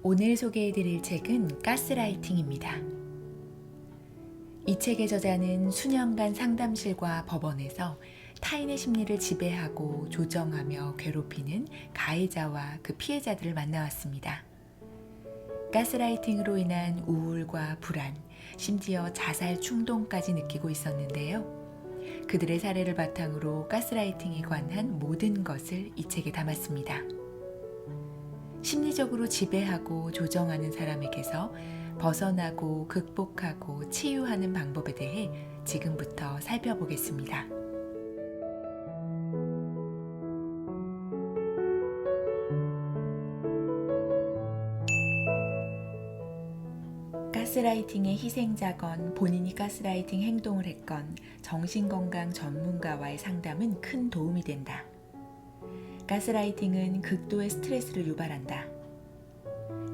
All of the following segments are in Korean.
오늘 소개해드릴 책은 가스라이팅입니다. 이 책의 저자는 수년간 상담실과 법원에서 타인의 심리를 지배하고 조정하며 괴롭히는 가해자와 그 피해자들을 만나왔습니다. 가스라이팅으로 인한 우울과 불안, 심지어 자살 충동까지 느끼고 있었는데요. 그들의 사례를 바탕으로 가스라이팅에 관한 모든 것을 이 책에 담았습니다. 심리적으로 지배하고 조정하는 사람에게서 벗어나고 극복하고 치유하는 방법에 대해 지금부터 살펴보겠습니다. 가스라이팅의 희생자건 본인이 가스라이팅 행동을 했건 정신건강 전문가와의 상담은 큰 도움이 된다. 가스라이팅은 극도의 스트레스를 유발한다.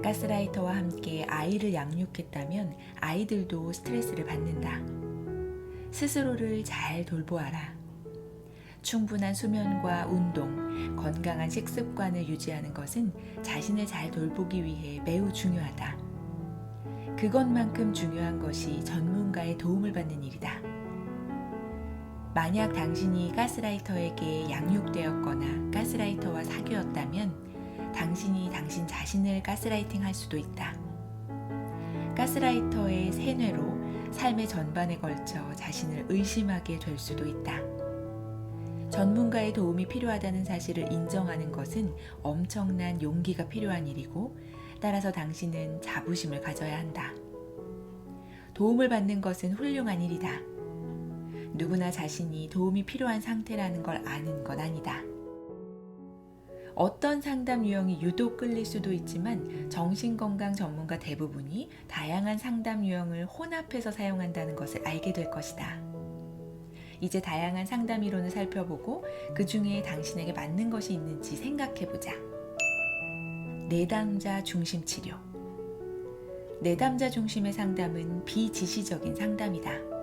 가스라이터와 함께 아이를 양육했다면 아이들도 스트레스를 받는다. 스스로를 잘 돌보아라. 충분한 수면과 운동, 건강한 식습관을 유지하는 것은 자신을 잘 돌보기 위해 매우 중요하다. 그것만큼 중요한 것이 전문가의 도움을 받는 일이다. 만약 당신이 가스라이터에게 양육되었거나 가스라이터와 사귀었다면 당신이 당신 자신을 가스라이팅 할 수도 있다. 가스라이터의 세뇌로 삶의 전반에 걸쳐 자신을 의심하게 될 수도 있다. 전문가의 도움이 필요하다는 사실을 인정하는 것은 엄청난 용기가 필요한 일이고, 따라서 당신은 자부심을 가져야 한다. 도움을 받는 것은 훌륭한 일이다. 누구나 자신이 도움이 필요한 상태라는 걸 아는 건 아니다. 어떤 상담 유형이 유독 끌릴 수도 있지만 정신건강 전문가 대부분이 다양한 상담 유형을 혼합해서 사용한다는 것을 알게 될 것이다. 이제 다양한 상담 이론을 살펴보고 그 중에 당신에게 맞는 것이 있는지 생각해보자. 내담자 중심 치료. 내담자 중심의 상담은 비지시적인 상담이다.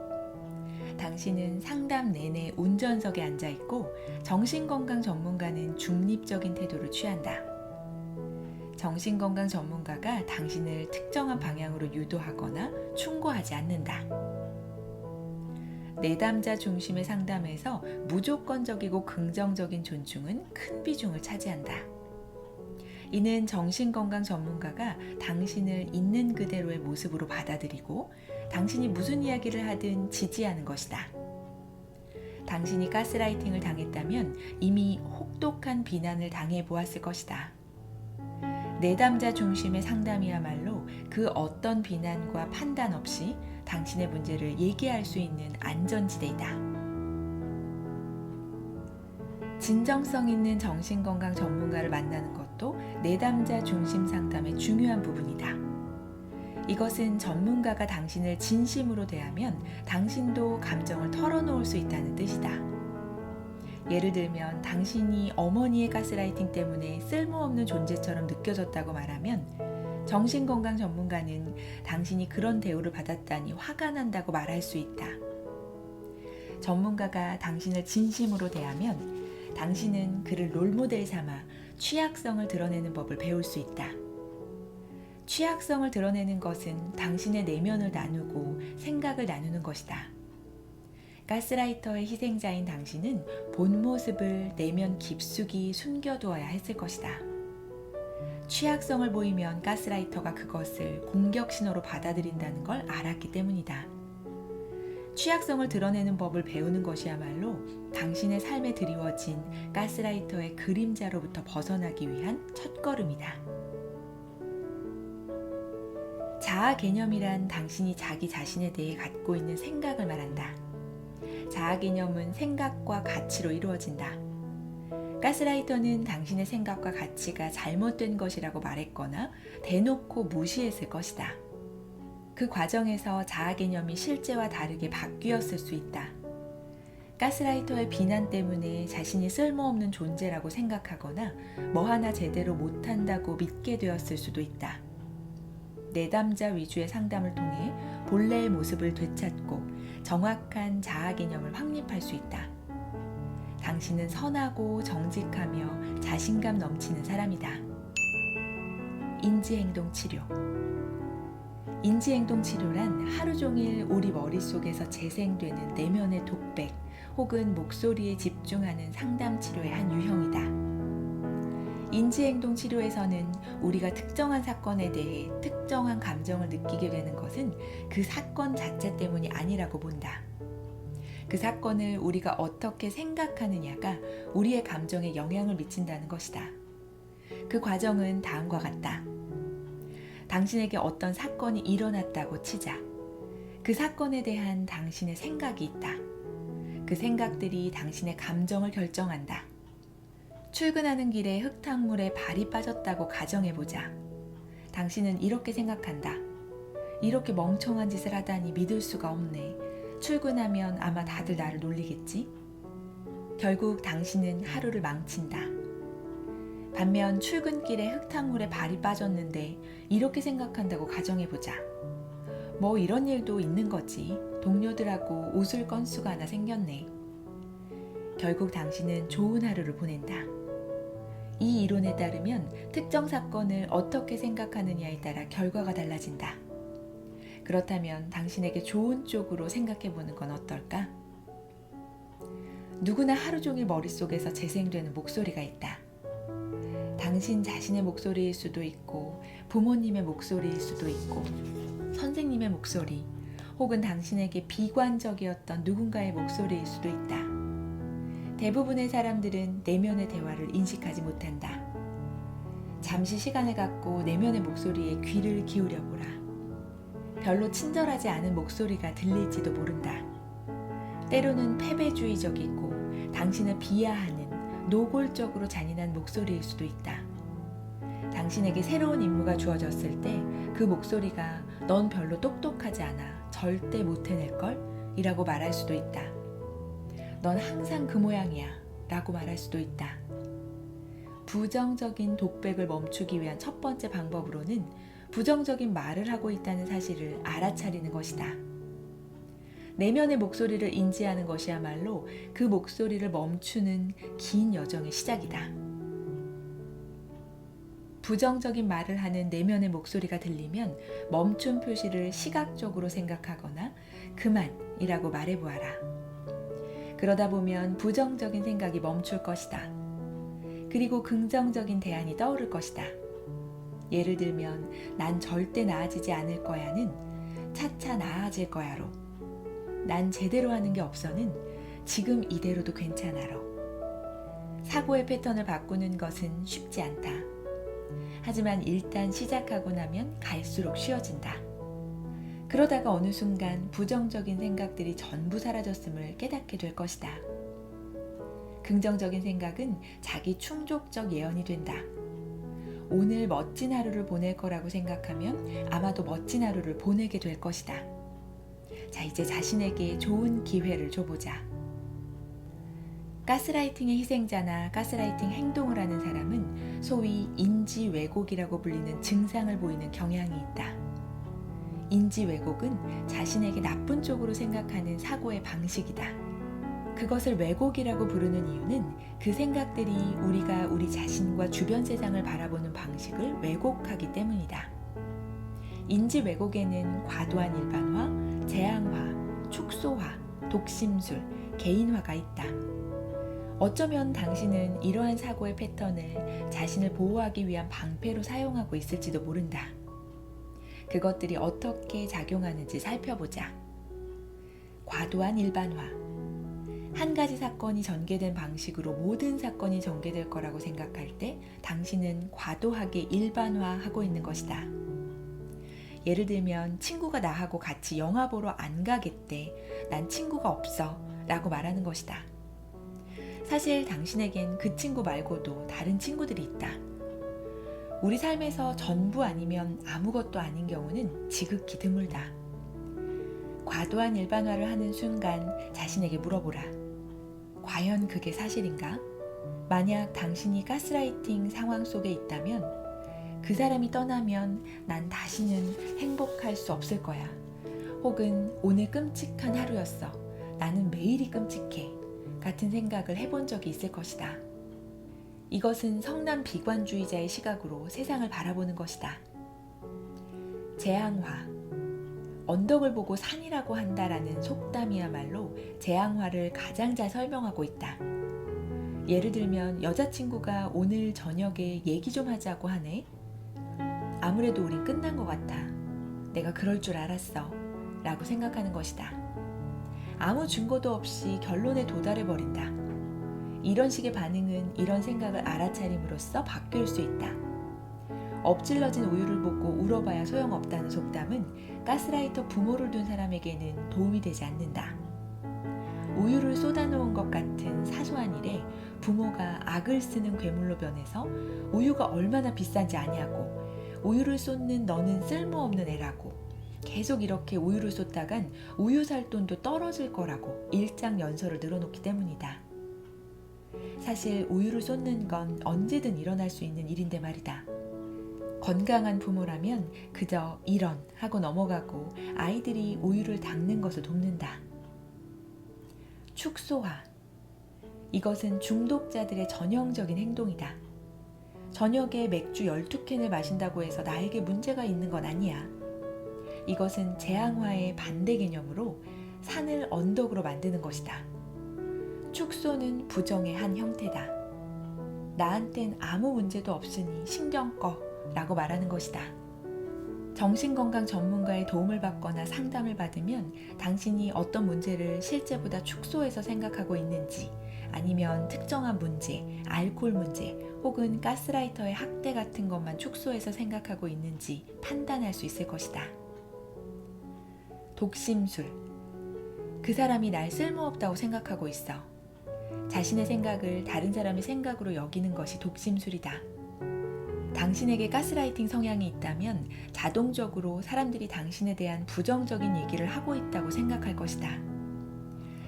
당신은 상담 내내 운전석에 앉아있고 정신건강 전문가는 중립적인 태도를 취한다. 정신건강 전문가가 당신을 특정한 방향으로 유도하거나 충고하지 않는다. 내담자 중심의 상담에서 무조건적이고 긍정적인 존중은 큰 비중을 차지한다. 이는 정신건강 전문가가 당신을 있는 그대로의 모습으로 받아들이고 당신이 무슨 이야기를 하든 지지하는 것이다. 당신이 가스라이팅을 당했다면 이미 혹독한 비난을 당해보았을 것이다. 내담자 중심의 상담이야말로 그 어떤 비난과 판단 없이 당신의 문제를 얘기할 수 있는 안전지대이다. 진정성 있는 정신건강 전문가를 만나는 것도 내담자 중심 상담의 중요한 부분이다. 이것은 전문가가 당신을 진심으로 대하면 당신도 감정을 털어놓을 수 있다는 뜻이다. 예를 들면 당신이 어머니의 가스라이팅 때문에 쓸모없는 존재처럼 느껴졌다고 말하면 정신건강 전문가는 당신이 그런 대우를 받았다니 화가 난다고 말할 수 있다. 전문가가 당신을 진심으로 대하면 당신은 그를 롤모델 삼아 취약성을 드러내는 법을 배울 수 있다. 취약성을 드러내는 것은 당신의 내면을 나누고 생각을 나누는 것이다. 가스라이터의 희생자인 당신은 본 모습을 내면 깊숙이 숨겨두어야 했을 것이다. 취약성을 보이면 가스라이터가 그것을 공격 신호로 받아들인다는 걸 알았기 때문이다. 취약성을 드러내는 법을 배우는 것이야말로 당신의 삶에 드리워진 가스라이터의 그림자로부터 벗어나기 위한 첫걸음이다. 자아 개념이란 당신이 자기 자신에 대해 갖고 있는 생각을 말한다. 자아 개념은 생각과 가치로 이루어진다. 가스라이터는 당신의 생각과 가치가 잘못된 것이라고 말했거나 대놓고 무시했을 것이다. 그 과정에서 자아 개념이 실제와 다르게 바뀌었을 수 있다. 가스라이터의 비난 때문에 자신이 쓸모없는 존재라고 생각하거나 뭐 하나 제대로 못한다고 믿게 되었을 수도 있다. 내담자 위주의 상담을 통해 본래의 모습을 되찾고 정확한 자아 개념을 확립할 수 있다. 당신은 선하고 정직하며 자신감 넘치는 사람이다. 인지행동 치료. 인지행동 치료란 하루 종일 우리 머릿속에서 재생되는 내면의 독백 혹은 목소리에 집중하는 상담 치료의 한 유형이다. 인지행동 치료에서는 우리가 특정한 사건에 대해 특정한 감정을 느끼게 되는 것은 그 사건 자체 때문이 아니라고 본다. 그 사건을 우리가 어떻게 생각하느냐가 우리의 감정에 영향을 미친다는 것이다. 그 과정은 다음과 같다. 당신에게 어떤 사건이 일어났다고 치자. 그 사건에 대한 당신의 생각이 있다. 그 생각들이 당신의 감정을 결정한다. 출근하는 길에 흙탕물에 발이 빠졌다고 가정해보자. 당신은 이렇게 생각한다. 이렇게 멍청한 짓을 하다니 믿을 수가 없네. 출근하면 아마 다들 나를 놀리겠지? 결국 당신은 하루를 망친다. 반면 출근길에 흙탕물에 발이 빠졌는데 이렇게 생각한다고 가정해보자. 뭐 이런 일도 있는 거지. 동료들하고 웃을 건수가 하나 생겼네. 결국 당신은 좋은 하루를 보낸다. 이 이론에 따르면 특정 사건을 어떻게 생각하느냐에 따라 결과가 달라진다. 그렇다면 당신에게 좋은 쪽으로 생각해보는 건 어떨까? 누구나 하루 종일 머릿속에서 재생되는 목소리가 있다. 당신 자신의 목소리일 수도 있고, 부모님의 목소리일 수도 있고, 선생님의 목소리, 혹은 당신에게 비관적이었던 누군가의 목소리일 수도 있다. 대부분의 사람들은 내면의 대화를 인식하지 못한다. 잠시 시간을 갖고 내면의 목소리에 귀를 기울여 보라. 별로 친절하지 않은 목소리가 들릴지도 모른다. 때로는 패배주의적이고 당신을 비하하는 노골적으로 잔인한 목소리일 수도 있다. 당신에게 새로운 임무가 주어졌을 때 그 목소리가 넌 별로 똑똑하지 않아. 절대 못 해낼걸? 이라고 말할 수도 있다. 넌 항상 그 모양이야 라고 말할 수도 있다. 부정적인 독백을 멈추기 위한 첫 번째 방법으로는 부정적인 말을 하고 있다는 사실을 알아차리는 것이다. 내면의 목소리를 인지하는 것이야말로 그 목소리를 멈추는 긴 여정의 시작이다. 부정적인 말을 하는 내면의 목소리가 들리면 멈춤 표시를 시각적으로 생각하거나 그만이라고 말해보아라. 그러다 보면 부정적인 생각이 멈출 것이다. 그리고 긍정적인 대안이 떠오를 것이다. 예를 들면 난 절대 나아지지 않을 거야는 차차 나아질 거야로, 난 제대로 하는 게 없어는 지금 이대로도 괜찮아로. 사고의 패턴을 바꾸는 것은 쉽지 않다. 하지만 일단 시작하고 나면 갈수록 쉬워진다. 그러다가 어느 순간 부정적인 생각들이 전부 사라졌음을 깨닫게 될 것이다. 긍정적인 생각은 자기 충족적 예언이 된다. 오늘 멋진 하루를 보낼 거라고 생각하면 아마도 멋진 하루를 보내게 될 것이다. 자, 이제 자신에게 좋은 기회를 줘보자. 가스라이팅의 희생자나 가스라이팅 행동을 하는 사람은 소위 인지 왜곡이라고 불리는 증상을 보이는 경향이 있다. 인지 왜곡은 자신에게 나쁜 쪽으로 생각하는 사고의 방식이다. 그것을 왜곡이라고 부르는 이유는 그 생각들이 우리가 우리 자신과 주변 세상을 바라보는 방식을 왜곡하기 때문이다. 인지 왜곡에는 과도한 일반화, 재앙화, 축소화, 독심술, 개인화가 있다. 어쩌면 당신은 이러한 사고의 패턴을 자신을 보호하기 위한 방패로 사용하고 있을지도 모른다. 그것들이 어떻게 작용하는지 살펴보자. 과도한 일반화. 한 가지 사건이 전개된 방식으로 모든 사건이 전개될 거라고 생각할 때 당신은 과도하게 일반화하고 있는 것이다. 예를 들면 친구가 나하고 같이 영화 보러 안 가겠대. 난 친구가 없어 라고 말하는 것이다. 사실 당신에겐 그 친구 말고도 다른 친구들이 있다. 우리 삶에서 전부 아니면 아무것도 아닌 경우는 지극히 드물다. 과도한 일반화를 하는 순간 자신에게 물어보라. 과연 그게 사실인가? 만약 당신이 가스라이팅 상황 속에 있다면 그 사람이 떠나면 난 다시는 행복할 수 없을 거야. 혹은 오늘 끔찍한 하루였어. 나는 매일이 끔찍해. 같은 생각을 해본 적이 있을 것이다. 이것은 성남 비관주의자의 시각으로 세상을 바라보는 것이다. 재앙화, 언덕을 보고 산이라고 한다라는 속담이야말로 재앙화를 가장 잘 설명하고 있다. 예를 들면 여자친구가 오늘 저녁에 얘기 좀 하자고 하네. 아무래도 우린 끝난 것 같아. 내가 그럴 줄 알았어. 라고 생각하는 것이다. 아무 증거도 없이 결론에 도달해버린다. 이런 식의 반응은 이런 생각을 알아차림으로써 바뀔 수 있다. 엎질러진 우유를 보고 울어봐야 소용없다는 속담은 가스라이터 부모를 둔 사람에게는 도움이 되지 않는다. 우유를 쏟아놓은 것 같은 사소한 일에 부모가 악을 쓰는 괴물로 변해서 우유가 얼마나 비싼지 아냐고, 우유를 쏟는 너는 쓸모없는 애라고, 계속 이렇게 우유를 쏟다간 우유 살 돈도 떨어질 거라고 일장연설을 늘어놓기 때문이다. 사실 우유를 쏟는 건 언제든 일어날 수 있는 일인데 말이다. 건강한 부모라면 그저 이런 하고 넘어가고 아이들이 우유를 닦는 것을 돕는다. 축소화. 이것은 중독자들의 전형적인 행동이다. 저녁에 맥주 12캔을 마신다고 해서 나에게 문제가 있는 건 아니야. 이것은 재앙화의 반대 개념으로 산을 언덕으로 만드는 것이다. 축소는 부정의 한 형태다. 나한텐 아무 문제도 없으니 신경 꺼 라고 말하는 것이다. 정신건강 전문가의 도움을 받거나 상담을 받으면 당신이 어떤 문제를 실제보다 축소해서 생각하고 있는지, 아니면 특정한 문제, 알코올 문제, 혹은 가스라이터의 학대 같은 것만 축소해서 생각하고 있는지 판단할 수 있을 것이다. 독심술. 그 사람이 날 쓸모없다고 생각하고 있어. 자신의 생각을 다른 사람의 생각으로 여기는 것이 독심술이다. 당신에게 가스라이팅 성향이 있다면 자동적으로 사람들이 당신에 대한 부정적인 얘기를 하고 있다고 생각할 것이다.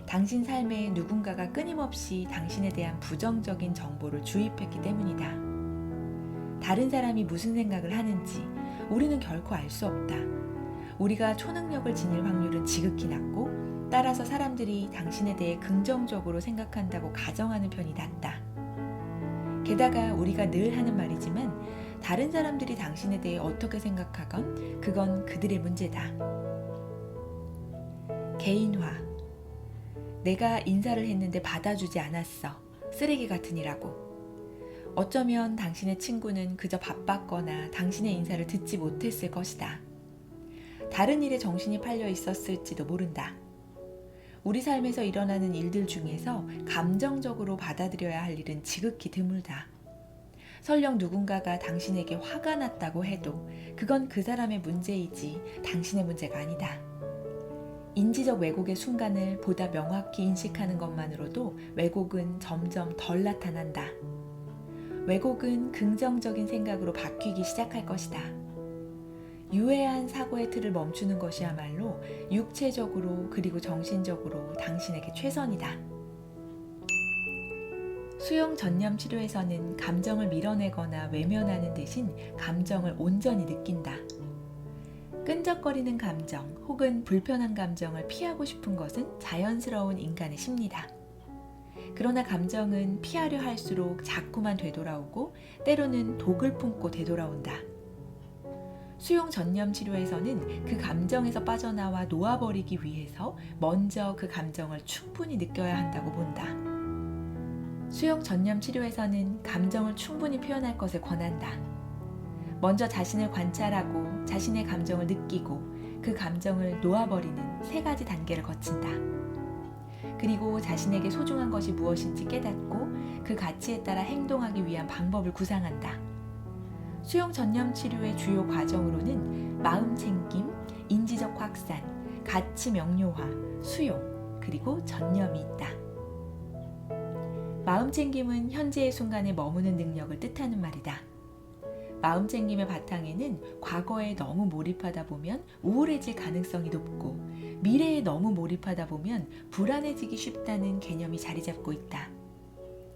당신 삶에 누군가가 끊임없이 당신에 대한 부정적인 정보를 주입했기 때문이다. 다른 사람이 무슨 생각을 하는지 우리는 결코 알 수 없다. 우리가 초능력을 지닐 확률은 지극히 낮고, 따라서 사람들이 당신에 대해 긍정적으로 생각한다고 가정하는 편이 낮다. 게다가 우리가 늘 하는 말이지만 다른 사람들이 당신에 대해 어떻게 생각하건 그건 그들의 문제다. 개인화. 내가 인사를 했는데 받아주지 않았어. 쓰레기 같으니라고. 어쩌면 당신의 친구는 그저 바빴거나 당신의 인사를 듣지 못했을 것이다. 다른 일에 정신이 팔려 있었을지도 모른다. 우리 삶에서 일어나는 일들 중에서 감정적으로 받아들여야 할 일은 지극히 드물다. 설령 누군가가 당신에게 화가 났다고 해도 그건 그 사람의 문제이지 당신의 문제가 아니다. 인지적 왜곡의 순간을 보다 명확히 인식하는 것만으로도 왜곡은 점점 덜 나타난다. 왜곡은 긍정적인 생각으로 바뀌기 시작할 것이다. 유해한 사고의 틀을 멈추는 것이야말로 육체적으로 그리고 정신적으로 당신에게 최선이다. 수용 전념 치료에서는 감정을 밀어내거나 외면하는 대신 감정을 온전히 느낀다. 끈적거리는 감정 혹은 불편한 감정을 피하고 싶은 것은 자연스러운 인간의 심리다. 그러나 감정은 피하려 할수록 자꾸만 되돌아오고 때로는 독을 품고 되돌아온다. 수용 전념 치료에서는 그 감정에서 빠져나와 놓아버리기 위해서 먼저 그 감정을 충분히 느껴야 한다고 본다. 수용 전념 치료에서는 감정을 충분히 표현할 것을 권한다. 먼저 자신을 관찰하고 자신의 감정을 느끼고 그 감정을 놓아버리는 3가지 단계를 거친다. 그리고 자신에게 소중한 것이 무엇인지 깨닫고 그 가치에 따라 행동하기 위한 방법을 구상한다. 수용 전념 치료의 주요 과정으로는 마음 챙김, 인지적 확산, 가치 명료화, 수용, 그리고 전념이 있다. 마음 챙김은 현재의 순간에 머무는 능력을 뜻하는 말이다. 마음 챙김의 바탕에는 과거에 너무 몰입하다 보면 우울해질 가능성이 높고 미래에 너무 몰입하다 보면 불안해지기 쉽다는 개념이 자리 잡고 있다.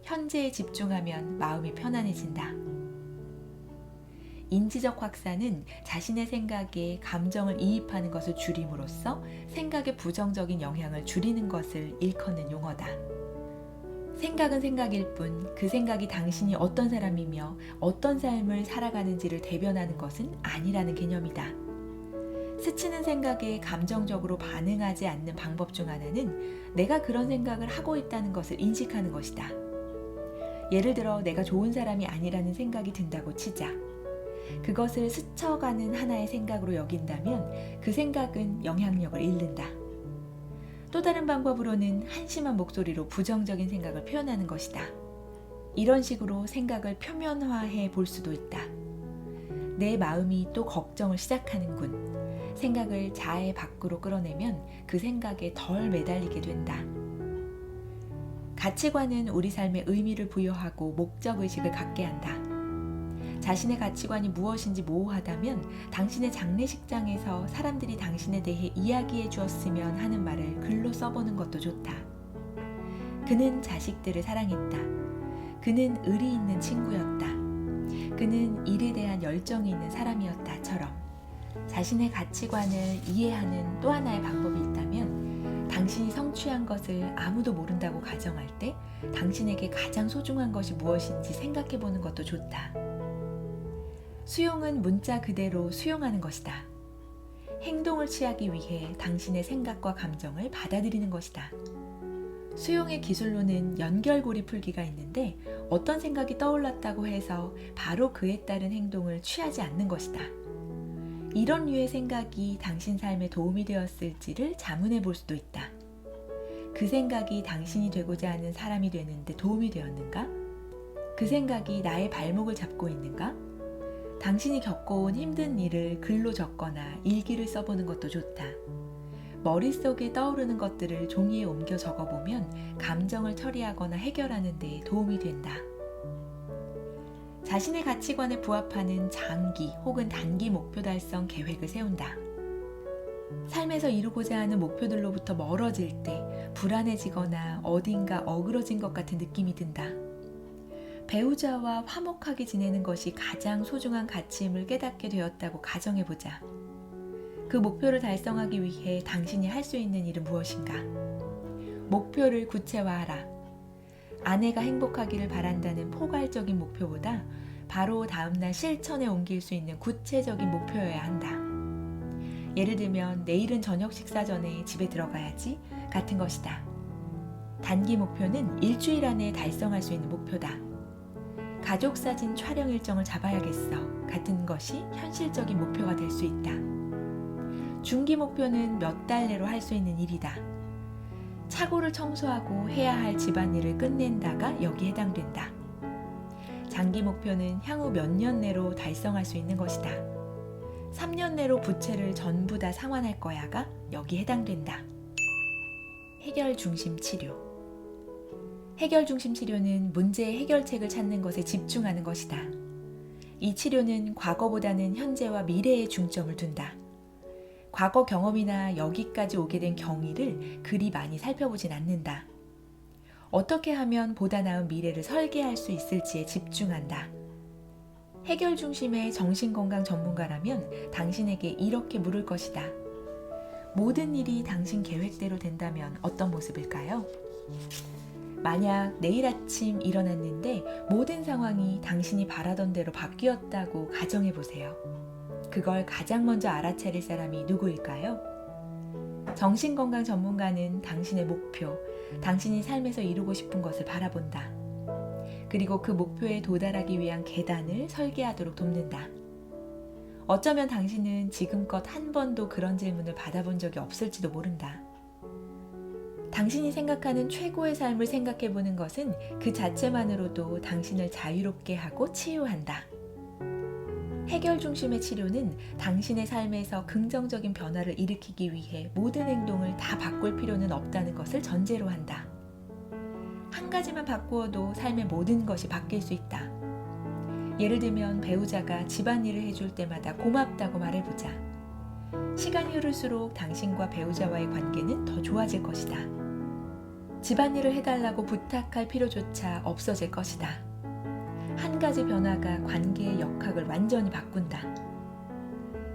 현재에 집중하면 마음이 편안해진다. 인지적 확산은 자신의 생각에 감정을 이입하는 것을 줄임으로써 생각의 부정적인 영향을 줄이는 것을 일컫는 용어다. 생각은 생각일 뿐 그 생각이 당신이 어떤 사람이며 어떤 삶을 살아가는지를 대변하는 것은 아니라는 개념이다. 스치는 생각에 감정적으로 반응하지 않는 방법 중 하나는 내가 그런 생각을 하고 있다는 것을 인식하는 것이다. 예를 들어 내가 좋은 사람이 아니라는 생각이 든다고 치자. 그것을 스쳐가는 하나의 생각으로 여긴다면 그 생각은 영향력을 잃는다. 또 다른 방법으로는 한심한 목소리로 부정적인 생각을 표현하는 것이다. 이런 식으로 생각을 표면화해 볼 수도 있다. 내 마음이 또 걱정을 시작하는군. 생각을 자해 밖으로 끌어내면 그 생각에 덜 매달리게 된다. 가치관은 우리 삶에 의미를 부여하고 목적의식을 갖게 한다. 자신의 가치관이 무엇인지 모호하다면 당신의 장례식장에서 사람들이 당신에 대해 이야기해 주었으면 하는 말을 글로 써보는 것도 좋다. 그는 자식들을 사랑했다. 그는 의리 있는 친구였다. 그는 일에 대한 열정이 있는 사람이었다처럼 자신의 가치관을 이해하는 또 하나의 방법이 있다면 당신이 성취한 것을 아무도 모른다고 가정할 때 당신에게 가장 소중한 것이 무엇인지 생각해 보는 것도 좋다. 수용은 문자 그대로 수용하는 것이다. 행동을 취하기 위해 당신의 생각과 감정을 받아들이는 것이다. 수용의 기술로는 연결고리 풀기가 있는데 어떤 생각이 떠올랐다고 해서 바로 그에 따른 행동을 취하지 않는 것이다. 이런 류의 생각이 당신 삶에 도움이 되었을지를 자문해 볼 수도 있다. 그 생각이 당신이 되고자 하는 사람이 되는데 도움이 되었는가? 그 생각이 나의 발목을 잡고 있는가? 당신이 겪어온 힘든 일을 글로 적거나 일기를 써보는 것도 좋다. 머릿속에 떠오르는 것들을 종이에 옮겨 적어보면 감정을 처리하거나 해결하는 데 도움이 된다. 자신의 가치관에 부합하는 장기 혹은 단기 목표 달성 계획을 세운다. 삶에서 이루고자 하는 목표들로부터 멀어질 때 불안해지거나 어딘가 어그러진 것 같은 느낌이 든다. 배우자와 화목하게 지내는 것이 가장 소중한 가치임을 깨닫게 되었다고 가정해보자. 그 목표를 달성하기 위해 당신이 할 수 있는 일은 무엇인가? 목표를 구체화하라. 아내가 행복하기를 바란다는 포괄적인 목표보다 바로 다음날 실천에 옮길 수 있는 구체적인 목표여야 한다. 예를 들면 내일은 저녁 식사 전에 집에 들어가야지 같은 것이다. 단기 목표는 일주일 안에 달성할 수 있는 목표다. 가족 사진 촬영 일정을 잡아야겠어 같은 것이 현실적인 목표가 될 수 있다. 중기 목표는 몇 달 내로 할 수 있는 일이다. 차고를 청소하고 해야 할 집안일을 끝낸다가 여기에 해당된다. 장기 목표는 향후 몇 년 내로 달성할 수 있는 것이다. 3년 내로 부채를 전부 다 상환할 거야가 여기에 해당된다. 해결 중심 치료. 해결 중심 치료는 문제의 해결책을 찾는 것에 집중하는 것이다. 이 치료는 과거보다는 현재와 미래에 중점을 둔다. 과거 경험이나 여기까지 오게 된 경위를 그리 많이 살펴보진 않는다. 어떻게 하면 보다 나은 미래를 설계할 수 있을지에 집중한다. 해결 중심의 정신건강 전문가라면 당신에게 이렇게 물을 것이다. 모든 일이 당신 계획대로 된다면 어떤 모습일까요? 만약 내일 아침 일어났는데 모든 상황이 당신이 바라던 대로 바뀌었다고 가정해보세요. 그걸 가장 먼저 알아차릴 사람이 누구일까요? 정신건강 전문가는 당신의 목표, 당신이 삶에서 이루고 싶은 것을 바라본다. 그리고 그 목표에 도달하기 위한 계단을 설계하도록 돕는다. 어쩌면 당신은 지금껏 한 번도 그런 질문을 받아본 적이 없을지도 모른다. 당신이 생각하는 최고의 삶을 생각해보는 것은 그 자체만으로도 당신을 자유롭게 하고 치유한다. 해결 중심의 치료는 당신의 삶에서 긍정적인 변화를 일으키기 위해 모든 행동을 다 바꿀 필요는 없다는 것을 전제로 한다. 한 가지만 바꾸어도 삶의 모든 것이 바뀔 수 있다. 예를 들면 배우자가 집안일을 해줄 때마다 고맙다고 말해보자. 시간이 흐를수록 당신과 배우자와의 관계는 더 좋아질 것이다. 집안일을 해달라고 부탁할 필요조차 없어질 것이다. 한 가지 변화가 관계의 역학을 완전히 바꾼다.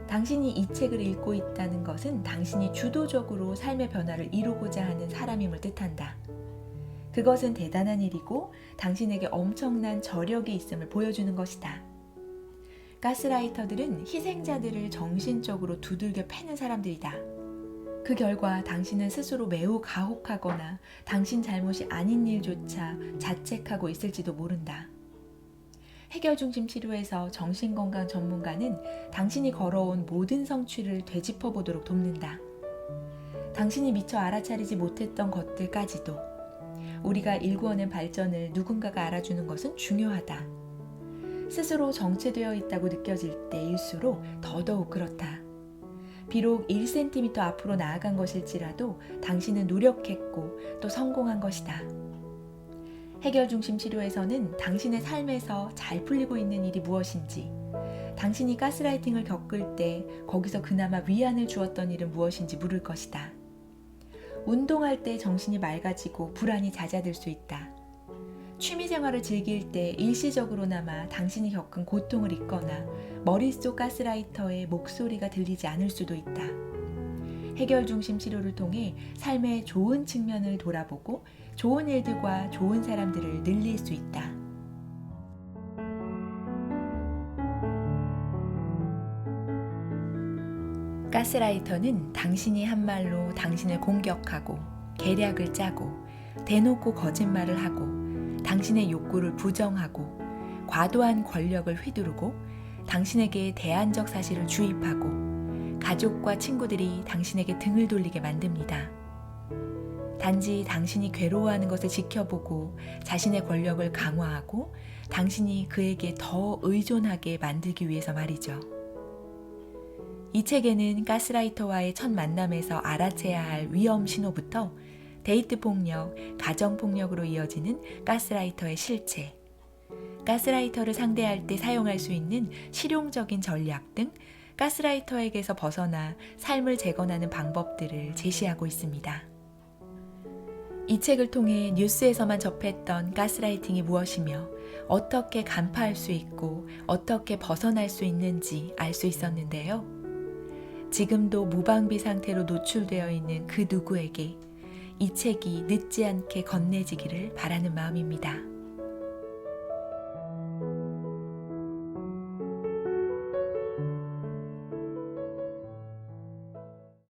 당신이 이 책을 읽고 있다는 것은 당신이 주도적으로 삶의 변화를 이루고자 하는 사람임을 뜻한다. 그것은 대단한 일이고 당신에게 엄청난 저력이 있음을 보여주는 것이다. 가스라이터들은 희생자들을 정신적으로 두들겨 패는 사람들이다. 그 결과 당신은 스스로 매우 가혹하거나 당신 잘못이 아닌 일조차 자책하고 있을지도 모른다. 해결중심 치료에서 정신건강 전문가는 당신이 걸어온 모든 성취를 되짚어보도록 돕는다. 당신이 미처 알아차리지 못했던 것들까지도. 우리가 일구어낸 발전을 누군가가 알아주는 것은 중요하다. 스스로 정체되어 있다고 느껴질 때일수록 더더욱 그렇다. 비록 1cm 앞으로 나아간 것일지라도 당신은 노력했고 또 성공한 것이다. 해결중심 치료에서는 당신의 삶에서 잘 풀리고 있는 일이 무엇인지, 당신이 가스라이팅을 겪을 때 거기서 그나마 위안을 주었던 일은 무엇인지 물을 것이다. 운동할 때 정신이 맑아지고 불안이 잦아들 수 있다. 취미생활을 즐길 때 일시적으로나마 당신이 겪은 고통을 잊거나 머릿속 가스라이터의 목소리가 들리지 않을 수도 있다. 해결중심 치료를 통해 삶의 좋은 측면을 돌아보고 좋은 일들과 좋은 사람들을 늘릴 수 있다. 가스라이터는 당신이 한 말로 당신을 공격하고 계략을 짜고 대놓고 거짓말을 하고 당신의 욕구를 부정하고 과도한 권력을 휘두르고 당신에게 대안적 사실을 주입하고 가족과 친구들이 당신에게 등을 돌리게 만듭니다. 단지 당신이 괴로워하는 것을 지켜보고 자신의 권력을 강화하고 당신이 그에게 더 의존하게 만들기 위해서 말이죠. 이 책에는 가스라이터와의 첫 만남에서 알아채야 할 위험 신호부터 데이트 폭력, 가정 폭력으로 이어지는 가스라이터의 실체, 가스라이터를 상대할 때 사용할 수 있는 실용적인 전략 등 가스라이터에게서 벗어나 삶을 재건하는 방법들을 제시하고 있습니다. 이 책을 통해 뉴스에서만 접했던 가스라이팅이 무엇이며 어떻게 간파할 수 있고 어떻게 벗어날 수 있는지 알 수 있었는데요. 지금도 무방비 상태로 노출되어 있는 그 누구에게 이 책이 늦지 않게 건네지기를 바라는 마음입니다.